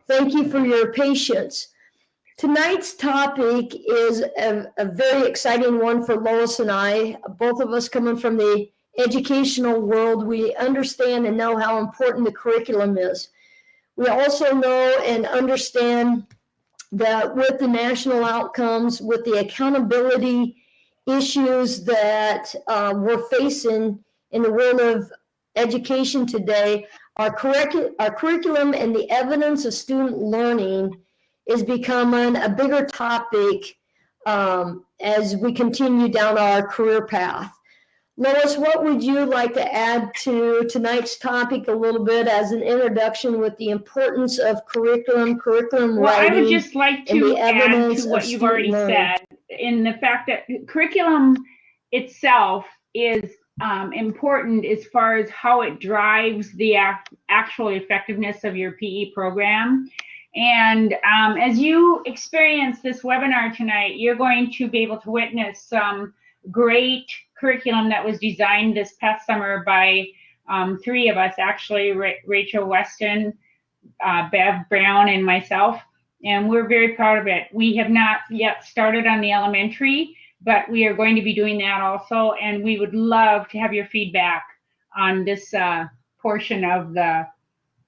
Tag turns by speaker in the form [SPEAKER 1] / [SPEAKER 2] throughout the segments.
[SPEAKER 1] Thank you for your patience. Tonight's topic is a very exciting one for Lois and I. Both of us coming from the educational world, we understand and know how important the curriculum is. We also know and understand that with the national outcomes, with the accountability issues that we're facing in the world of education today, our curriculum and the evidence of student learning is becoming a bigger topic as we continue down our career path. Lois, what would you like to add to tonight's topic a little bit as an introduction with the importance of curriculum writing?
[SPEAKER 2] Well, I would just like to add to what you've already said, in the fact that curriculum itself is important as far as how it drives the actual effectiveness of your PE program. And as you experience this webinar tonight, you're going to be able to witness some great curriculum that was designed this past summer by three of us, actually, Rachel Weston, Bev Brown, and myself. And we're very proud of it. We have not yet started on the elementary, but we are going to be doing that also. And we would love to have your feedback on this portion of the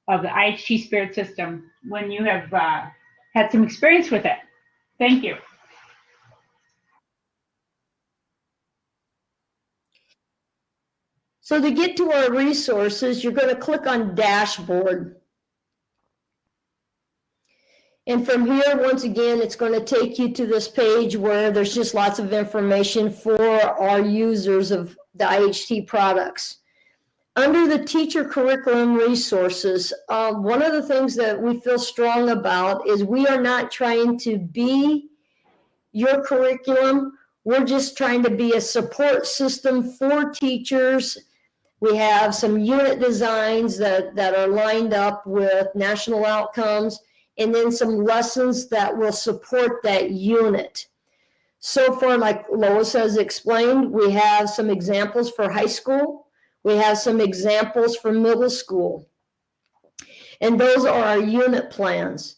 [SPEAKER 2] IHT Spirit System when you have had some experience with it. Thank you.
[SPEAKER 1] So to get to our resources, you're going to click on Dashboard. And from here, once again, it's going to take you to this page where there's just lots of information for our users of the IHT products. Under the teacher curriculum resources, one of the things that we feel strong about is we are not trying to be your curriculum. We're just trying to be a support system for teachers. We have some unit designs that are lined up with national outcomes, and then some lessons that will support that unit. So far, like Lois has explained, we have some examples for high school. We have some examples for middle school. And those are our unit plans.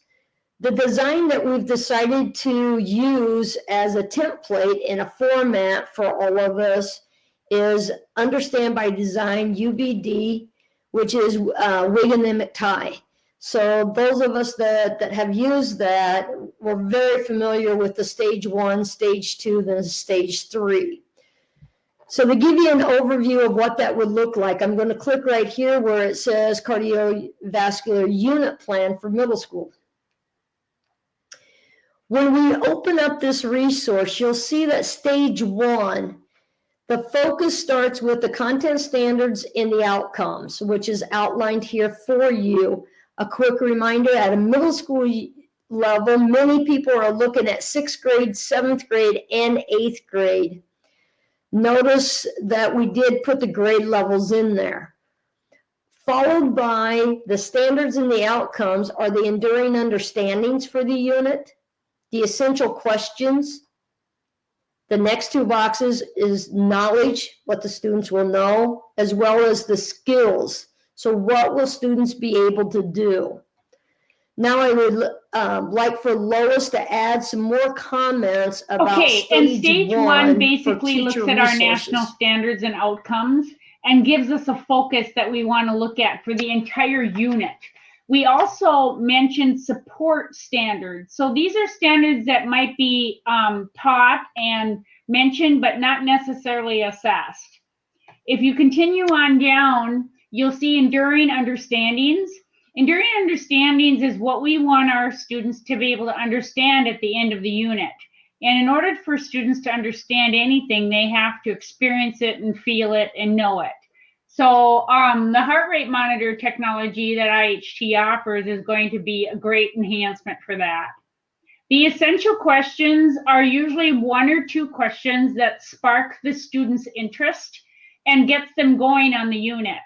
[SPEAKER 1] The design that we've decided to use as a template in a format for all of us is Understand by Design, UBD, which is Wiggin tie. So those of us that have used that, we're very familiar with the stage 1, stage 2, then stage 3. So to give you an overview of what that would look like, I'm going to click right here where it says cardiovascular unit plan for middle school. When we open up this resource, you'll see that stage 1, the focus starts with the content standards and the outcomes, which is outlined here for you. A quick reminder, at a middle school level, many people are looking at 6th grade, 7th grade, and 8th grade. Notice that we did put the grade levels in there. Followed by the standards and the outcomes are the enduring understandings for the unit, the essential questions. The next 2 boxes is knowledge, what the students will know, as well as the skills. So what will students be able to do? Now I would like for Lois to add some more comments about
[SPEAKER 2] stage 1 basically looks at our national standards and outcomes and gives us a focus that we want to look at for the entire unit. We also mentioned support standards. So these are standards that might be taught and mentioned, but not necessarily assessed. If you continue on down, you'll see enduring understandings. Enduring understandings is what we want our students to be able to understand at the end of the unit. And in order for students to understand anything, they have to experience it and feel it and know it. So the heart rate monitor technology that IHT offers is going to be a great enhancement for that. The essential questions are usually 1 or 2 questions that spark the student's interest and gets them going on the unit.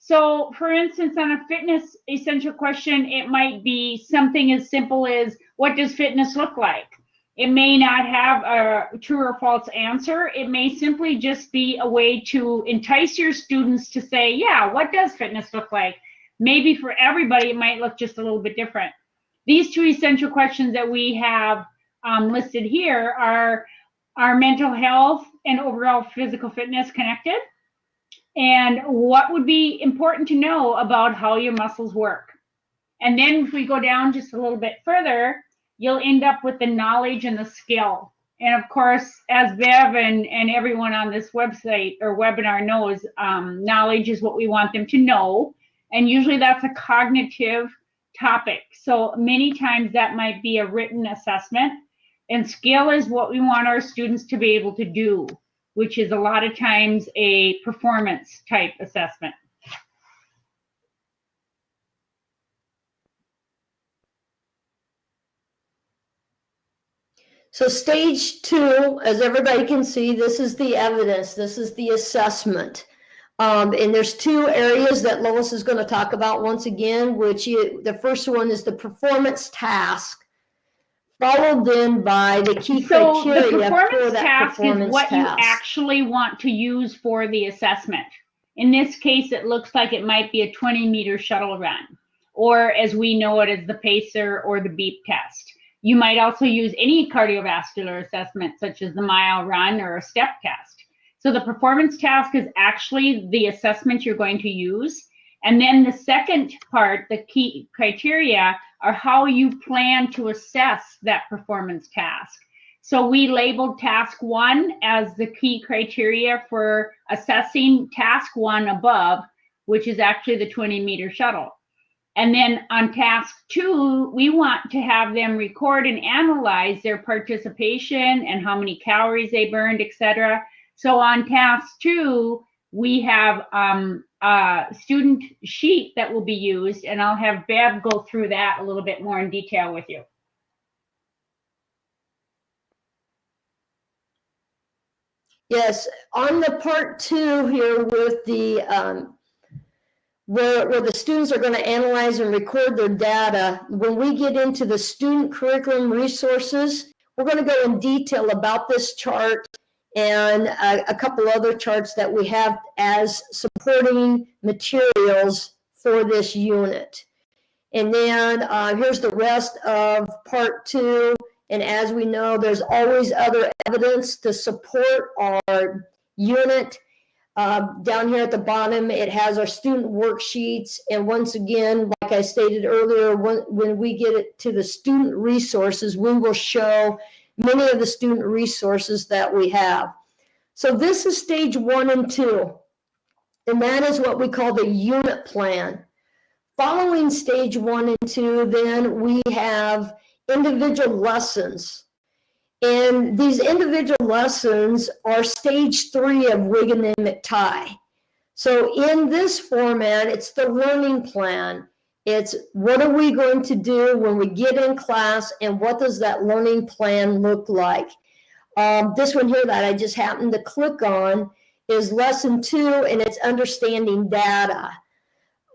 [SPEAKER 2] So for instance, on a fitness essential question, it might be something as simple as, what does fitness look like? It may not have a true or false answer. It may simply just be a way to entice your students to say, yeah, what does fitness look like? Maybe for everybody, it might look just a little bit different. These two essential questions that we have listed here are mental health and overall physical fitness connected? And what would be important to know about how your muscles work? And then if we go down just a little bit further, you'll end up with the knowledge and the skill. And of course, as Bev and everyone on this website or webinar knows, knowledge is what we want them to know. And usually that's a cognitive topic. So many times that might be a written assessment. And skill is what we want our students to be able to do, which is a lot of times a performance type assessment.
[SPEAKER 1] So stage 2, as everybody can see, this is the evidence, this is the assessment. And there's 2 areas that Lois is going to talk about once again, the first one is the performance task, followed then by the key criteria
[SPEAKER 2] the performance
[SPEAKER 1] for that
[SPEAKER 2] task
[SPEAKER 1] performance
[SPEAKER 2] is what
[SPEAKER 1] task.
[SPEAKER 2] you actually want to use for the assessment. In this case, it looks like it might be a 20-meter shuttle run, or as we know it as the pacer or the beep test. You might also use any cardiovascular assessment, such as the mile run or a step test. So the performance task is actually the assessment you're going to use. And then the second part, the key criteria, are how you plan to assess that performance task. So we labeled task 1 as the key criteria for assessing task 1 above, which is actually the 20-meter shuttle. And then on task 2, we want to have them record and analyze their participation and how many calories they burned, etc. So on task 2, we have a student sheet that will be used, and I'll have Bev go through that a little bit more in detail with you.
[SPEAKER 1] Yes, on the part 2 here with the where the students are going to analyze and record their data, when we get into the student curriculum resources, we're going to go in detail about this chart and a couple other charts that we have as supporting materials for this unit. And then here's the rest of part 2. And as we know, there's always other evidence to support our unit. Down here at the bottom, it has our student worksheets. And once again, like I stated earlier, when we get it to the student resources, we will show many of the student resources that we have. So this is stage 1 and 2, and that is what we call the unit plan. Following stage 1 and 2, then we have individual lessons. And these individual lessons are stage 3 of Wiggin tie. So in this format, it's the learning plan. It's what are we going to do when we get in class, and what does that learning plan look like? This one here that I just happened to click on is lesson 2, and it's understanding data.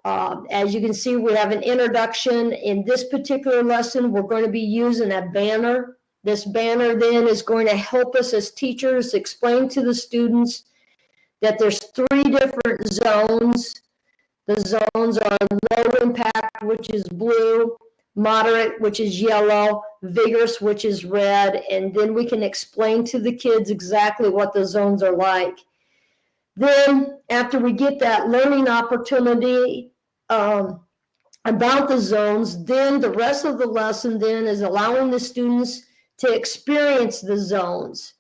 [SPEAKER 1] As you can see, we have an introduction. In this particular lesson, we're going to be using a banner. This banner then is going to help us as teachers explain to the students that there's 3 different zones. The zones are low impact, which is blue, moderate, which is yellow, vigorous, which is red, and then we can explain to the kids exactly what the zones are like. Then after we get that learning opportunity about the zones, then the rest of the lesson then is allowing the students to experience the zones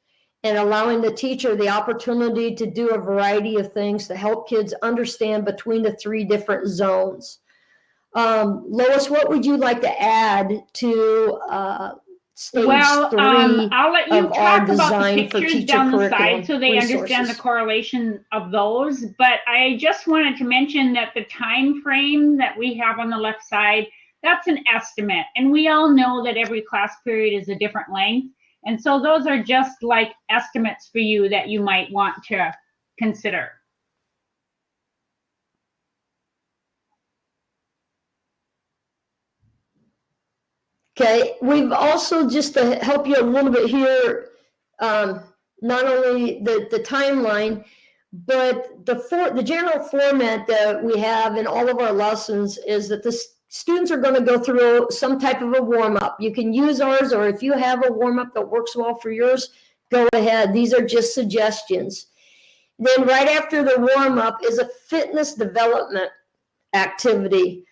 [SPEAKER 1] and allowing the teacher the opportunity to do a variety of things to help kids understand between the 3 different zones. Lois, what would you like to add to stage 3
[SPEAKER 2] I'll let you
[SPEAKER 1] of our
[SPEAKER 2] talk about the
[SPEAKER 1] design for
[SPEAKER 2] pictures
[SPEAKER 1] teacher
[SPEAKER 2] down the
[SPEAKER 1] curriculum
[SPEAKER 2] side so they understand the correlation of those. But I just wanted to mention that the time frame that we have on the left side, that's an estimate. And we all know that every class period is a different length. And so those are just like estimates for you that you might want to consider.
[SPEAKER 1] Okay, we've also, just to help you a little bit here, not only the timeline, but the general format that we have in all of our lessons is that students are going to go through some type of a warm-up. You can use ours, or if you have a warm-up that works well for yours, go ahead. These are just suggestions. Then right after the warm-up is a fitness development activity.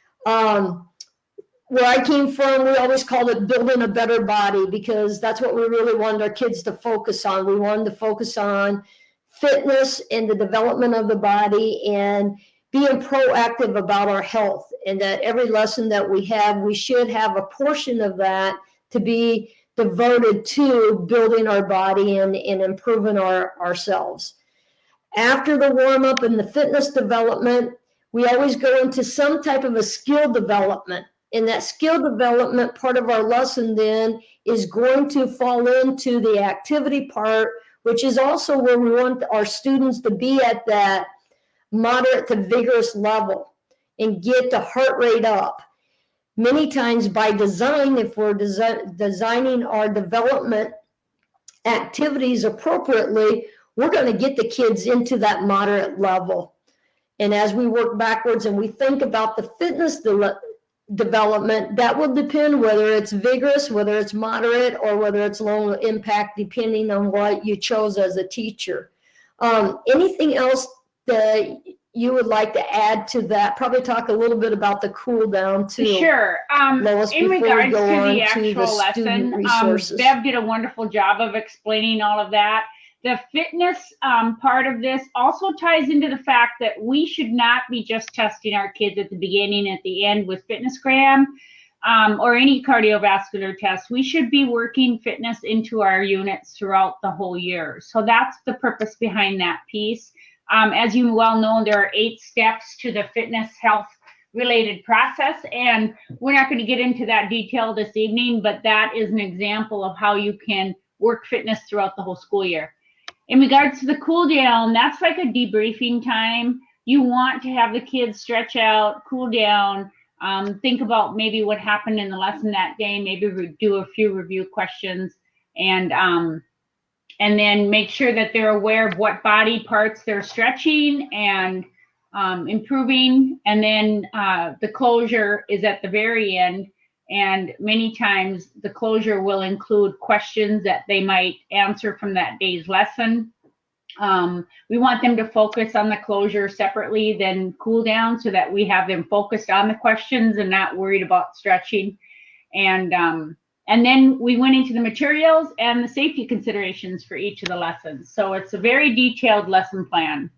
[SPEAKER 1] Where I came from, we always called it building a better body, because that's what we really wanted our kids to focus on. We wanted to focus on fitness and the development of the body and being proactive about our health, and that every lesson that we have, we should have a portion of that to be devoted to building our body and improving ourselves. After the warm-up and the fitness development, we always go into some type of a skill development. And that skill development part of our lesson then is going to fall into the activity part, which is also where we want our students to be at that moderate to vigorous level and get the heart rate up. Many times by design, if we're designing our development activities appropriately, we're going to get the kids into that moderate level. And as we work backwards and we think about the fitness development, that will depend whether it's vigorous, whether it's moderate, or whether it's low impact, depending on what you chose as a teacher. Anything else that you would like to add to that? Probably talk a little bit about the cool down too.
[SPEAKER 2] Sure.
[SPEAKER 1] Lois,
[SPEAKER 2] in regards to the actual
[SPEAKER 1] lesson,
[SPEAKER 2] Bev did a wonderful job of explaining all of that. The fitness part of this also ties into the fact that we should not be just testing our kids at the beginning, at the end with FitnessGram or any cardiovascular test. We should be working fitness into our units throughout the whole year. So that's the purpose behind that piece. As you well know, there are 8 steps to the fitness health related process, and we're not going to get into that detail this evening, but that is an example of how you can work fitness throughout the whole school year. In regards to the cool down, that's like a debriefing time. You want to have the kids stretch out, cool down, think about maybe what happened in the lesson that day, maybe do a few review questions, and then make sure that they're aware of what body parts they're stretching and improving. And then the closure is at the very end. And many times the closure will include questions that they might answer from that day's lesson. We want them to focus on the closure separately than cool down, so that we have them focused on the questions and not worried about stretching. And then we went into the materials and the safety considerations for each of the lessons. So it's a very detailed lesson plan.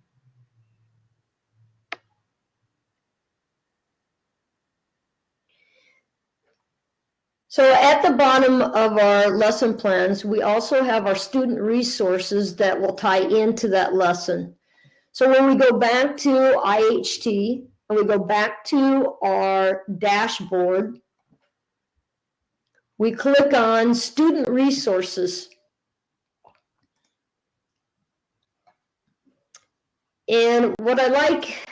[SPEAKER 1] So at the bottom of our lesson plans, we also have our student resources that will tie into that lesson. So when we go back to IHT and we go back to our dashboard, we click on student resources. And what I like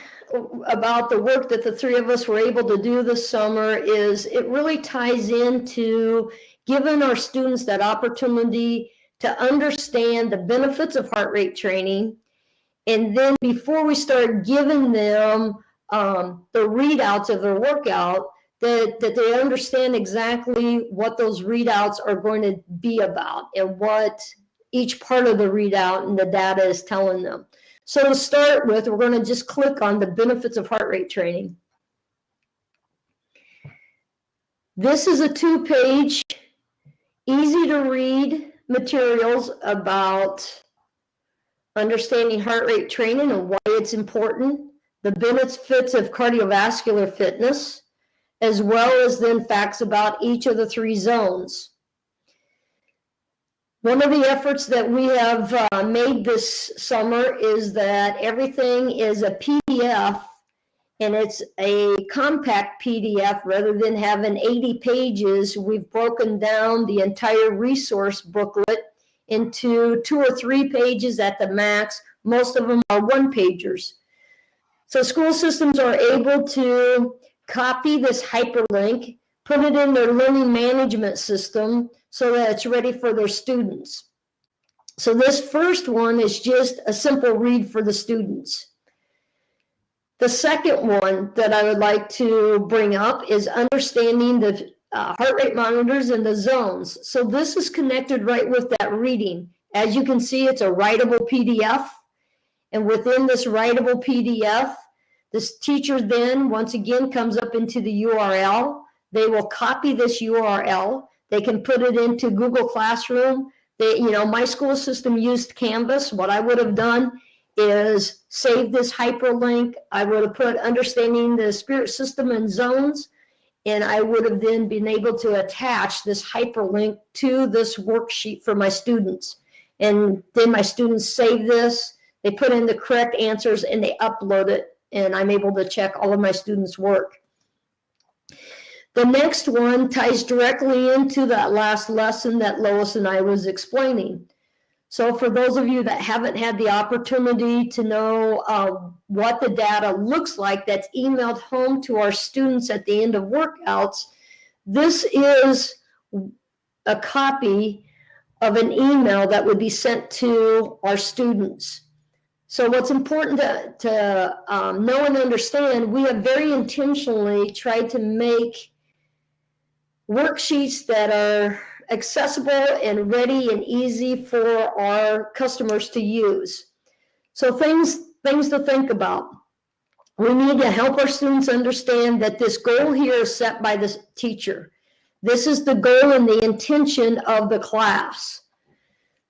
[SPEAKER 1] about the work that the 3 of us were able to do this summer is it really ties into giving our students that opportunity to understand the benefits of heart rate training. And then before we start giving them the readouts of their workout, that they understand exactly what those readouts are going to be about and what each part of the readout and the data is telling them. So to start with, we're going to just click on the benefits of heart rate training. This is a 2-page, easy to read materials about understanding heart rate training and why it's important, the benefits of cardiovascular fitness, as well as then facts about each of the 3 zones. One of the efforts that we have made this summer is that everything is a PDF, and it's a compact PDF. Rather than having 80 pages, we've broken down the entire resource booklet into 2 or 3 pages at the max. Most of them are 1-pagers. So school systems are able to copy this hyperlink, put it in their learning management system so that it's ready for their students. So this first one is just a simple read for the students. The second one that I would like to bring up is understanding the heart rate monitors and the zones. So this is connected right with that reading. As you can see, it's a writable PDF. And within this writable PDF, this teacher then, once again, comes up into the URL. They will copy this URL. They can put it into Google Classroom. My school system used Canvas. What I would have done is save this hyperlink. I would have put understanding the spirit system and zones, and I would have then been able to attach this hyperlink to this worksheet for my students. And then my students save this, they put in the correct answers, and they upload it, and I'm able to check all of my students' work. The next one ties directly into that last lesson that Lois and I was explaining. So for those of you that haven't had the opportunity to know what the data looks like that's emailed home to our students at the end of workouts, this is a copy of an email that would be sent to our students. So what's important to know and understand, we have very intentionally tried to make worksheets that are accessible and ready and easy for our customers to use. So things to think about. We need to help our students understand that this goal here is set by the teacher. This is the goal and the intention of the class.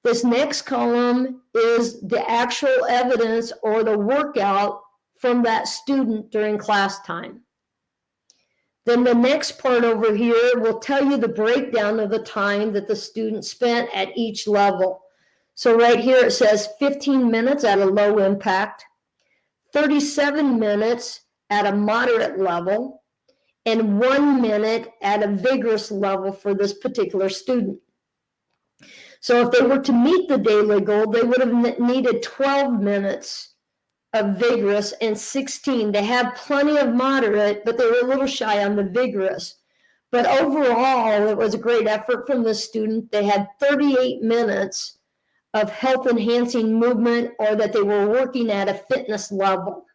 [SPEAKER 1] This next column is the actual evidence or the workout from that student during class time. Then the next part over here will tell you the breakdown of the time that the student spent at each level. So right here it says 15 minutes at a low impact, 37 minutes at a moderate level, and 1 minute at a vigorous level for this particular student. So if they were to meet the daily goal, they would have needed 12 minutes of vigorous and 16. They had plenty of moderate, but they were a little shy on the vigorous. But overall, it was a great effort from the student. They had 38 minutes of health enhancing movement, or that they were working at a fitness level.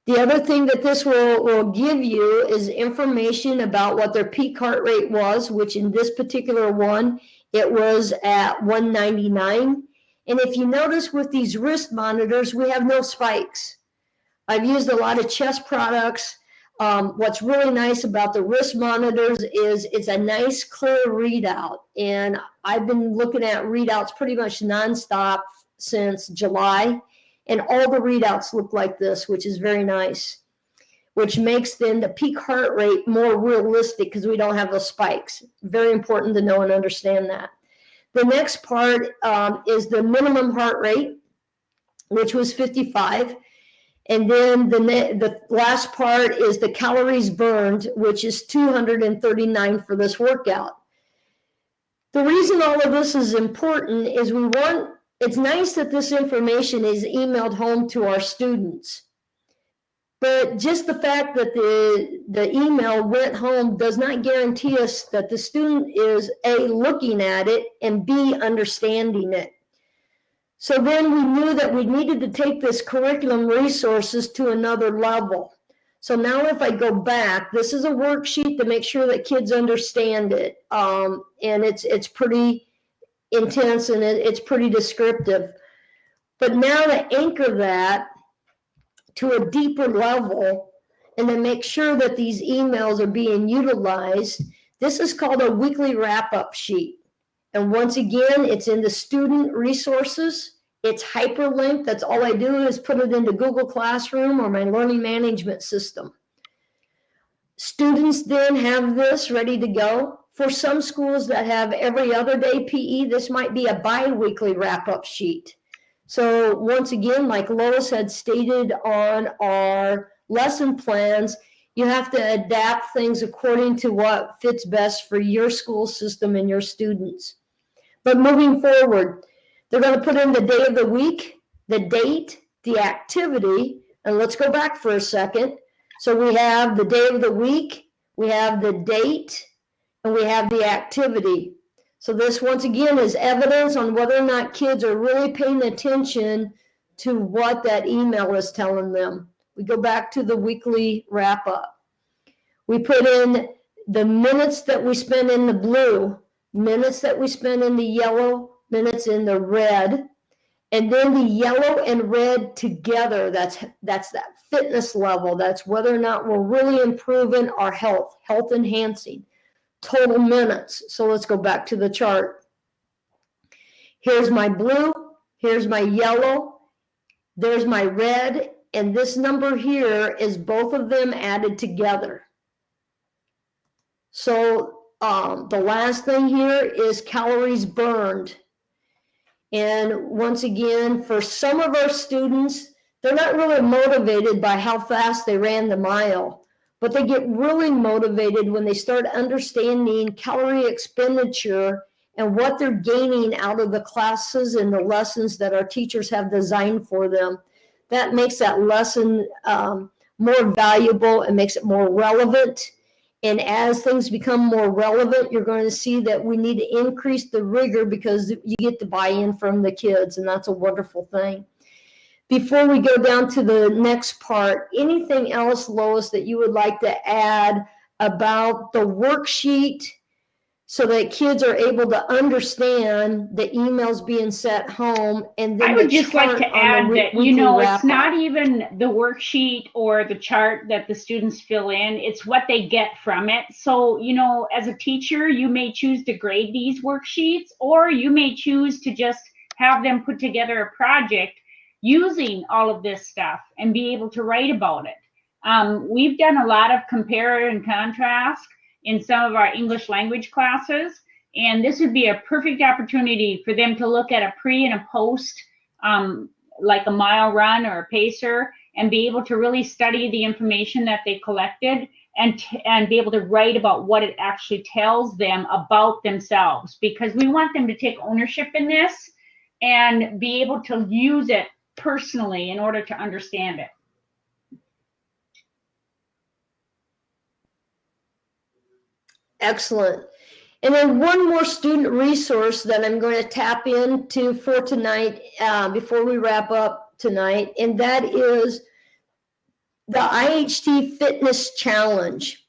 [SPEAKER 1] The other thing that this will give you is information about what their peak heart rate was, which in this particular one, it was at 199. And if you notice with these wrist monitors, we have no spikes. I've used a lot of chest products. What's really nice about the wrist monitors is it's a nice clear readout. And I've been looking at readouts pretty much nonstop since July. And all the readouts look like this, which is very nice, which makes then the peak heart rate more realistic because we don't have those spikes. Very important to know and understand that. The next part is the minimum heart rate, which was 55. And then the last part is the calories burned, which is 239 for this workout. The reason all of this is important is it's nice that this information is emailed home to our students. But just the fact that the email went home does not guarantee us that the student is A, looking at it, and B, understanding it. So then we knew that we needed to take this curriculum resources to another level. So now if I go back, this is a worksheet to make sure that kids understand it. And it's pretty intense and it's pretty descriptive. But now to anchor that to a deeper level and then make sure that these emails are being utilized, this is called a weekly wrap-up sheet. And once again, it's in the student resources. It's hyperlinked. That's all I do is put it into Google Classroom or my learning management system. Students then have this ready to go. For some schools that have every other day PE, this might be a bi-weekly wrap-up sheet. So once again, like Lois had stated on our lesson plans, you have to adapt things according to what fits best for your school system and your students. But moving forward, they're going to put in the day of the week, the date, the activity, and let's go back for a second. So we have the day of the week, we have the date, and we have the activity. So this, once again, is evidence on whether or not kids are really paying attention to what that email is telling them. We go back to the weekly wrap up. We put in the minutes that we spend in the blue, minutes that we spend in the yellow, minutes in the red, and then the yellow and red together, that's that fitness level. That's whether or not we're really improving our health enhancing, total minutes. So let's go back to the chart. Here's my blue, here's my yellow, there's my red, and this number here is both of them added together. So the last thing here is calories burned. And once again, for some of our students, they're not really motivated by how fast they ran the mile, but they get really motivated when they start understanding calorie expenditure and what they're gaining out of the classes and the lessons that our teachers have designed for them. That makes that lesson more valuable and makes it more relevant. And as things become more relevant, you're going to see that we need to increase the rigor because you get the buy-in from the kids, and that's a wonderful thing. Before we go down to the next part, anything else, Lois, that you would like to add about the worksheet so that kids are able to understand the emails being sent home? And then
[SPEAKER 2] I would just like to add that, you know, it's not even the worksheet or the chart that the students fill in, it's what they get from it. So, you know, as a teacher, you may choose to grade these worksheets, or you may choose to just have them put together a project using all of this stuff and be able to write about it. We've done a lot of compare and contrast in some of our English language classes, and this would be a perfect opportunity for them to look at a pre and a post, like a mile run or a pacer, and be able to really study the information that they collected and be able to write about what it actually tells them about themselves, because we want them to take ownership in this and be able to use it personally in order to understand it.
[SPEAKER 1] Excellent. And then one more student resource that I'm going to tap into for tonight before we wrap up tonight, and that is the Ihd Fitness Challenge.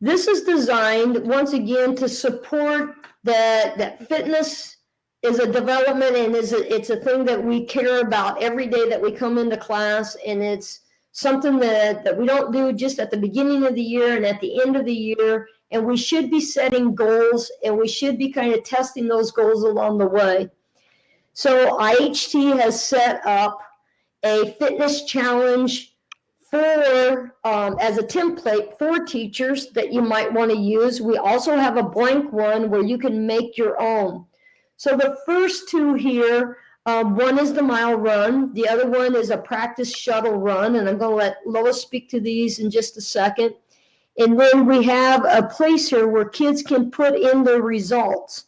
[SPEAKER 1] This is designed, once again, to support that fitness is a development, and it's a thing that we care about every day that we come into class, and it's something that we don't do just at the beginning of the year and at the end of the year. And we should be setting goals, and we should be kind of testing those goals along the way. So IHT has set up a fitness challenge for as a template for teachers that you might want to use. We also have a blank one where you can make your own. So the first two here, one is the mile run. The other one is a practice shuttle run, and I'm going to let Lois speak to these in just a second. And then we have a place here where kids can put in their results.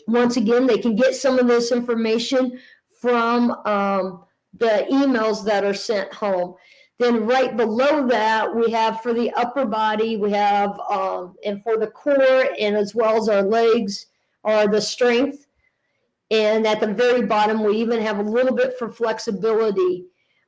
[SPEAKER 1] Once again, they can get some of this information from the emails that are sent home. Then right below that, we have for the upper body, we have, and for the core, and as well as our legs, are the strength. And at the very bottom, we even have a little bit for flexibility.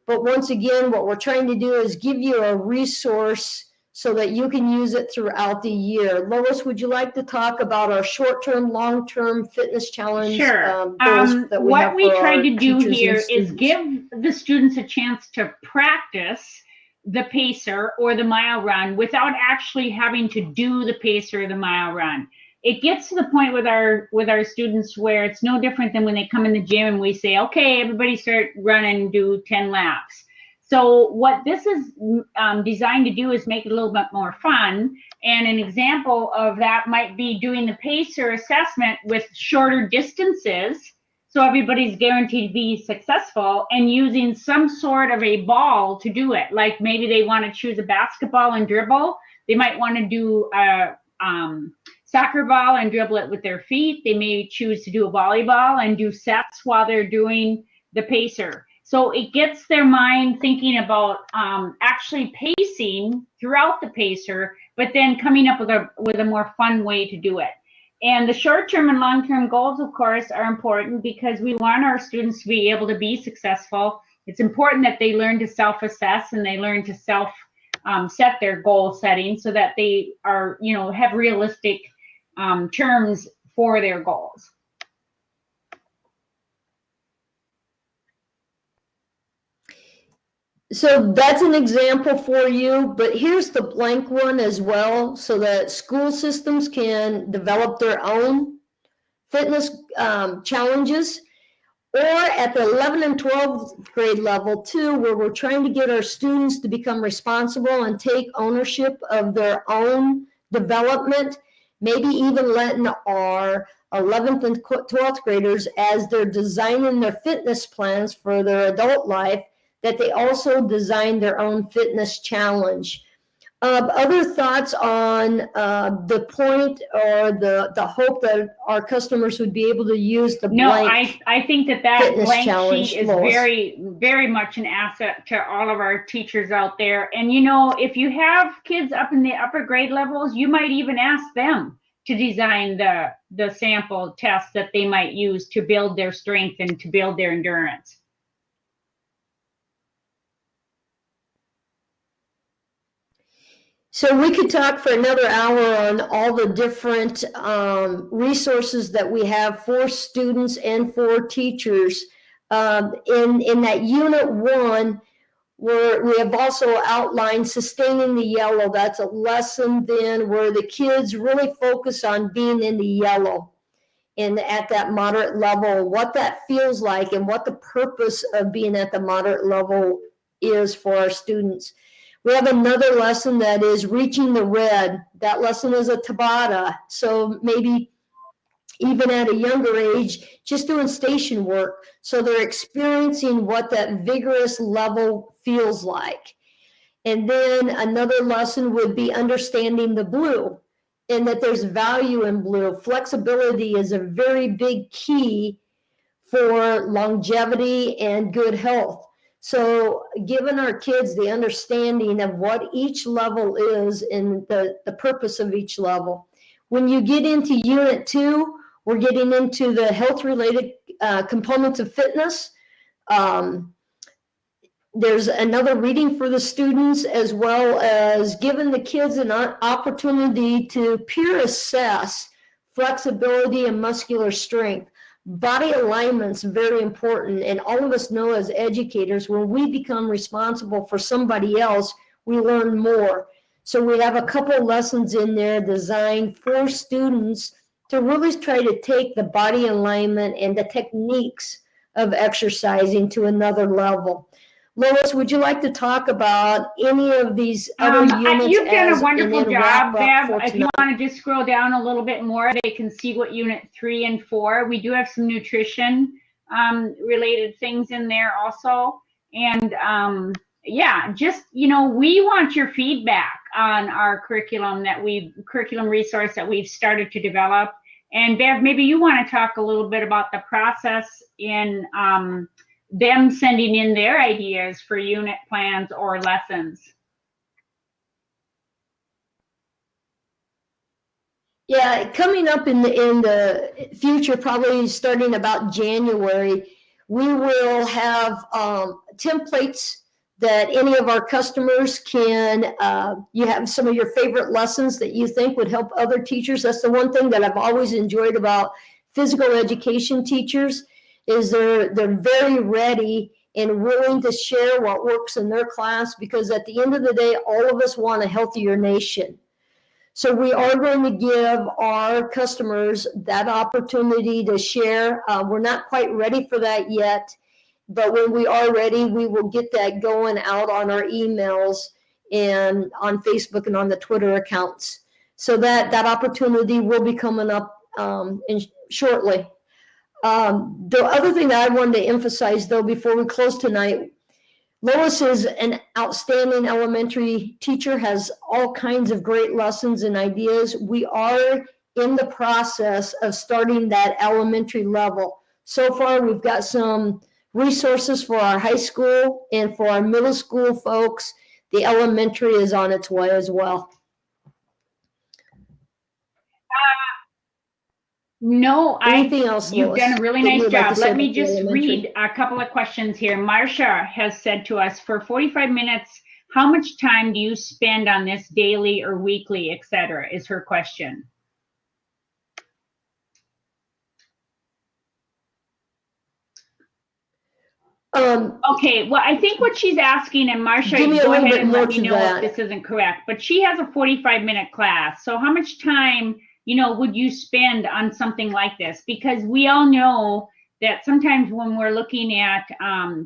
[SPEAKER 1] But once again, what we're trying to do is give you a resource so that you can use it throughout the year. Lois, would you like to talk about our short-term, long-term fitness challenge?
[SPEAKER 2] Sure.
[SPEAKER 1] Goals that
[SPEAKER 2] what we try to do here is give the students a chance to practice the pacer or the mile run without actually having to do the pacer or the mile run. It gets to the point with our students where it's no different than when they come in the gym and we say, okay, everybody start running, do 10 laps. So what this is designed to do is make it a little bit more fun. And an example of that might be doing the pacer assessment with shorter distances, so everybody's guaranteed to be successful, and using some sort of a ball to do it. Like maybe they want to choose a basketball and dribble. They might want to do a soccer ball and dribble it with their feet. They may choose to do a volleyball and do sets while they're doing the pacer. So it gets their mind thinking about actually pacing throughout the pacer, but then coming up with a more fun way to do it. And the short-term and long-term goals, of course, are important because we want our students to be able to be successful It's important that they learn to self-assess and they learn to set their goal setting so that they are, have realistic terms for their goals.
[SPEAKER 1] So that's an example for you, but here's the blank one as well, so that school systems can develop their own fitness challenges, or at the 11th and 12th grade level too, where we're trying to get our students to become responsible and take ownership of their own development, maybe even letting our 11th and 12th graders, as they're designing their fitness plans for their adult life, that they also design their own fitness challenge. Other thoughts on the point or the hope that our customers would be able to use the blank?
[SPEAKER 2] I think that blank sheet is very, very much an asset to all of our teachers out there. And if you have kids up in the upper grade levels, you might even ask them to design the sample tests that they might use to build their strength and to build their endurance.
[SPEAKER 1] So we could talk for another hour on all the different resources that we have for students and for teachers. In that Unit 1, where we have also outlined sustaining the yellow. That's a lesson then where the kids really focus on being in the yellow and at that moderate level, what that feels like and what the purpose of being at the moderate level is for our students. We have another lesson that is reaching the red. That lesson is a Tabata. So maybe even at a younger age, just doing station work. So they're experiencing what that vigorous level feels like. And then another lesson would be understanding the blue and that there's value in blue. Flexibility is a very big key for longevity and good health. So giving our kids the understanding of what each level is and the purpose of each level. When you get into Unit 2, we're getting into the health-related components of fitness. There's another reading for the students, as well as giving the kids an opportunity to peer assess flexibility and muscular strength. Body alignment's very important, and all of us know as educators, when we become responsible for somebody else, we learn more. So we have a couple lessons in there designed for students to really try to take the body alignment and the techniques of exercising to another level. Lois, would you like to talk about any of these other units?
[SPEAKER 2] You've done a wonderful job, Bev. If you want to just scroll down a little bit more, they can see what Unit 3 and 4. We do have some nutrition related things in there also. And yeah, just, we want your feedback on our curriculum resource that we've started to develop. And Bev, maybe you want to talk a little bit about the process in them sending in their ideas for unit plans or lessons.
[SPEAKER 1] Yeah, coming up in the future, probably starting about January, we will have templates that any of our customers can, you have some of your favorite lessons that you think would help other teachers. That's the one thing that I've always enjoyed about physical education teachers, is they're very ready and willing to share what works in their class, because at the end of the day, all of us want a healthier nation. So we are going to give our customers that opportunity to share. We're not quite ready for that yet, but when we are ready, we will get that going out on our emails and on Facebook and on the Twitter accounts. So that opportunity will be coming up shortly. The other thing that I wanted to emphasize, though, before we close tonight, Lois is an outstanding elementary teacher, has all kinds of great lessons and ideas. We are in the process of starting that elementary level. So far, we've got some resources for our high school and for our middle school folks. The elementary is on its way as well.
[SPEAKER 2] No,
[SPEAKER 1] Anything else,
[SPEAKER 2] you've
[SPEAKER 1] Lois,
[SPEAKER 2] done a really
[SPEAKER 1] that you
[SPEAKER 2] nice
[SPEAKER 1] would like to
[SPEAKER 2] job.
[SPEAKER 1] say
[SPEAKER 2] Let me
[SPEAKER 1] about the
[SPEAKER 2] just
[SPEAKER 1] elementary?
[SPEAKER 2] read a couple of questions here. Marcia has said to us, for 45 minutes, how much time do you spend on this daily or weekly, etc., is her question. Okay, well, I think what she's asking, and Marcia, go ahead and let me know if this isn't correct, but she has a 45-minute class. So how much time, would you spend on something like this? Because we all know that sometimes when we're looking at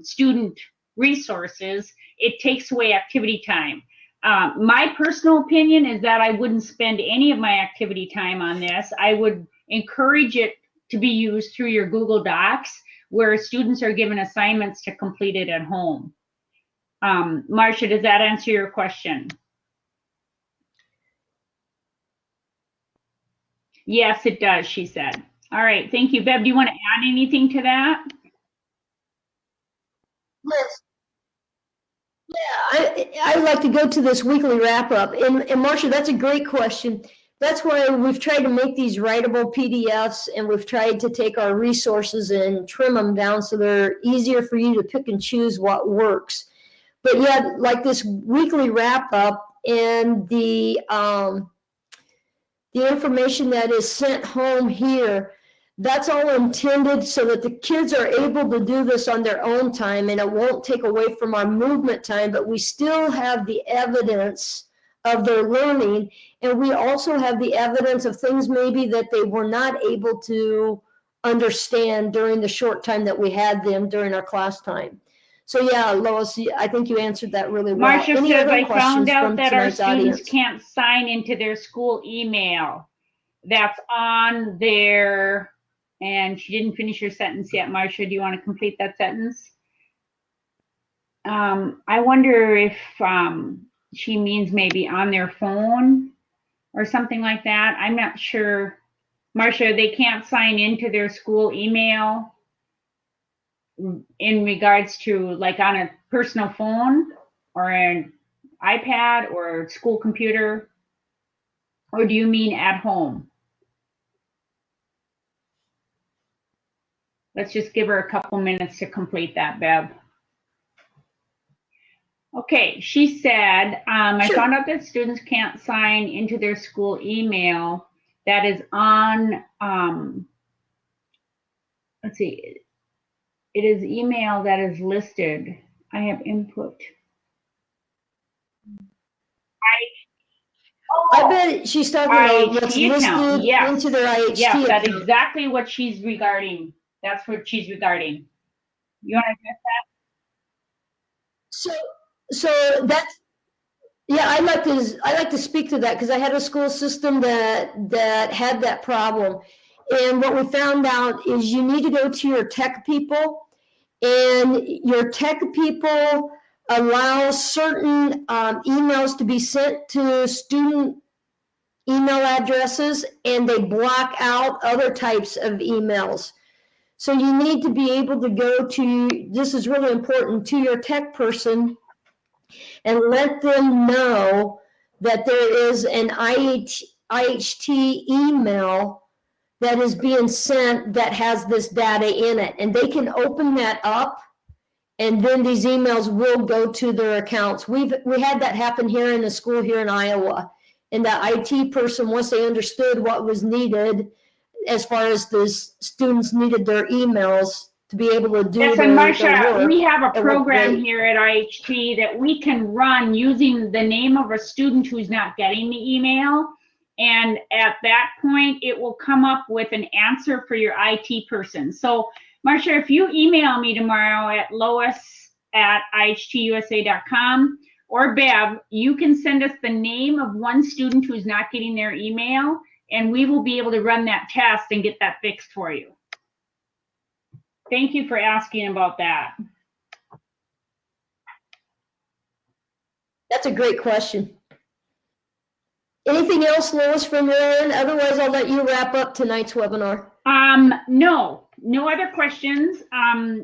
[SPEAKER 2] student resources, it takes away activity time. My personal opinion is that I wouldn't spend any of my activity time on this. I would encourage it to be used through your Google Docs, where students are given assignments to complete it at home. Marcia, does that answer your question? Yes, it does, she said. All right, thank you. Bev, do you want to add anything to that?
[SPEAKER 1] Yes. Yeah, I'd like to go to this weekly wrap up. And Marcia, that's a great question. That's why we've tried to make these writable PDFs, and we've tried to take our resources and trim them down so they're easier for you to pick and choose what works. But yeah, like this weekly wrap up and the information that is sent home here, that's all intended so that the kids are able to do this on their own time, and it won't take away from our movement time, but we still have the evidence of their learning, and we also have the evidence of things maybe that they were not able to understand during the short time that we had them during our class time. So yeah, Lois, I think you answered that really well.
[SPEAKER 2] Marcia says, I found out that our students can't sign into their school email. That's on their, and she didn't finish her sentence yet. Marcia, do you want to complete that sentence? I wonder if she means maybe on their phone or something like that. I'm not sure. Marcia, they can't sign into their school email in regards to like on a personal phone or an iPad or school computer? Or do you mean at home? Let's just give her a couple minutes to complete that, Bev. Okay, she said, I found out that students can't sign into their school email that is on, let's see, it is email that is listed. I have input.
[SPEAKER 1] I bet she's talking about what's listed into their IHT
[SPEAKER 2] Yes, that's exactly what she's regarding. That's what she's regarding. You want to address
[SPEAKER 1] that? So that's, yeah, I like to speak to that because I had a school system that had that problem. And what we found out is you need to go to your tech people, and your tech people allow certain emails to be sent to student email addresses, and they block out other types of emails. So you need to be able to go to, this is really important, to your tech person and let them know that there is an IHT email that is being sent that has this data in it. And they can open that up, and then these emails will go to their accounts. We had that happen here in the school here in Iowa. And the IT person, once they understood what was needed, as far as the students needed their emails to be able to do
[SPEAKER 2] yes, and Marcia, we have a program here at IHT that we can run using the name of a student who's not getting the email. And at that point, it will come up with an answer for your IT person. So Marcia, if you email me tomorrow at lois@ihtusa.com, or Bev, you can send us the name of one student who's not getting their email, and we will be able to run that test and get that fixed for you. Thank you for asking about that.
[SPEAKER 1] That's a great question. Anything else, Lois, from your end? Otherwise, I'll let you wrap up tonight's webinar.
[SPEAKER 2] No other questions.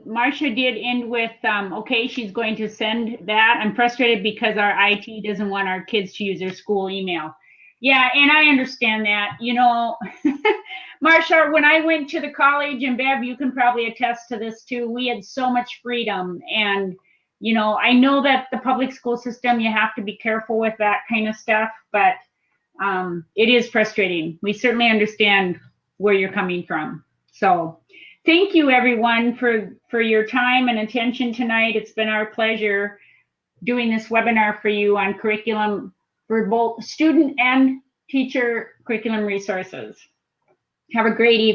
[SPEAKER 2] Marcia did end with, okay, she's going to send that. I'm frustrated because our IT doesn't want our kids to use their school email. Yeah, and I understand that. You know, Marsha, when I went to the college, and Bev, you can probably attest to this too, we had so much freedom. And, you know, I know that the public school system, you have to be careful with that kind of stuff, but it is frustrating. We certainly understand where you're coming from. So thank you, everyone, for your time and attention tonight. It's been our pleasure doing this webinar for you on curriculum for both student and teacher curriculum resources. Have a great evening.